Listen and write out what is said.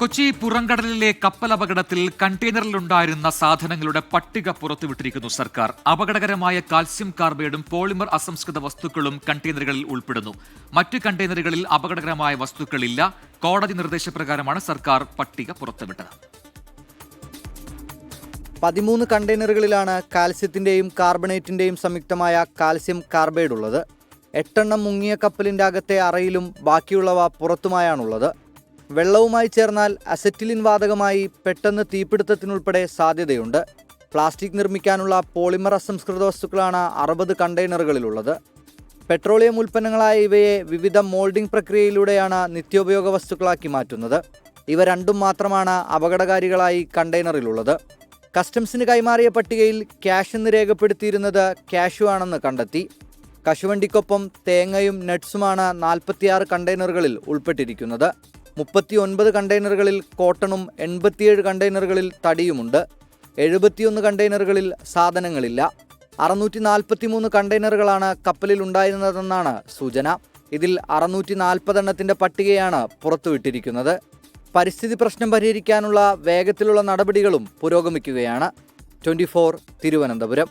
കൊച്ചി പുറംകടലിലെ കപ്പലപകടത്തിൽ കണ്ടെയ്നറിലുണ്ടായിരുന്ന സാധനങ്ങളുടെ പട്ടിക പുറത്തുവിട്ടിരിക്കുന്നു സർക്കാർ. അപകടകരമായ കാൽസ്യം കാർബൈഡും പോളിമർ അസംസ്കൃത വസ്തുക്കളും കണ്ടെയ്നറുകളിൽ ഉൾപ്പെടുന്നു. മറ്റ് കണ്ടെയ്നറുകളിൽ അപകടകരമായ വസ്തുക്കളില്ല. കോടതി നിർദ്ദേശപ്രകാരമാണ് സർക്കാർ പട്ടിക പുറത്തുവിട്ടത്. 13 കണ്ടെയ്നറുകളിലാണ് കാൽസ്യത്തിന്റെയും കാർബണേറ്റിന്റെയും സംയുക്തമായ കാൽസ്യം കാർബൈഡ് ഉള്ളത്. 8 എണ്ണം മുങ്ങിയ കപ്പലിന്റെ അകത്തെ അറയിലും ബാക്കിയുള്ളവ പുറത്തുമായാണുള്ളത്. വെള്ളവുമായി ചേർന്നാൽ അസറ്റിലിൻ വാതകമായി പെട്ടെന്ന് തീപിടുത്തത്തിനുൾപ്പെടെ സാധ്യതയുണ്ട്. പ്ലാസ്റ്റിക് നിർമ്മിക്കാനുള്ള പോളിമർ അസംസ്കൃത വസ്തുക്കളാണ് 60 കണ്ടെയ്നറുകളിലുള്ളത്. പെട്രോളിയം ഉൽപ്പന്നങ്ങളായ ഇവയെ വിവിധ മോൾഡിംഗ് പ്രക്രിയയിലൂടെയാണ് നിത്യോപയോഗ വസ്തുക്കളാക്കി മാറ്റുന്നത്. ഇവ രണ്ടും മാത്രമാണ് അപകടകാരികളായി കണ്ടെയ്നറിലുള്ളത്. കസ്റ്റംസിന് കൈമാറിയ പട്ടികയിൽ ക്യാഷ് എന്ന് രേഖപ്പെടുത്തിയിരുന്നത് കാഷ്യൂ ആണെന്ന് കണ്ടെത്തി. കശുവണ്ടിക്കൊപ്പം തേങ്ങയും നട്ട്സുമാണ് 46 കണ്ടെയ്നറുകളിൽ ഉൾപ്പെട്ടിരിക്കുന്നത്. 39 കണ്ടെയ്നറുകളിൽ കോട്ടണും 87 കണ്ടെയ്നറുകളിൽ തടിയുമുണ്ട്. 71 കണ്ടെയ്നറുകളിൽ സാധനങ്ങളില്ല. 643 കണ്ടെയ്നറുകളാണ് കപ്പലിൽ ഉണ്ടായിരുന്നതെന്നാണ് സൂചന. ഇതിൽ 640 എണ്ണത്തിന്റെ പട്ടികയാണ് പുറത്തുവിട്ടിരിക്കുന്നത്. പരിസ്ഥിതി പ്രശ്നം പരിഹരിക്കാനുള്ള വേഗത്തിലുള്ള നടപടികളും പുരോഗമിക്കുകയാണ്. 24 തിരുവനന്തപുരം.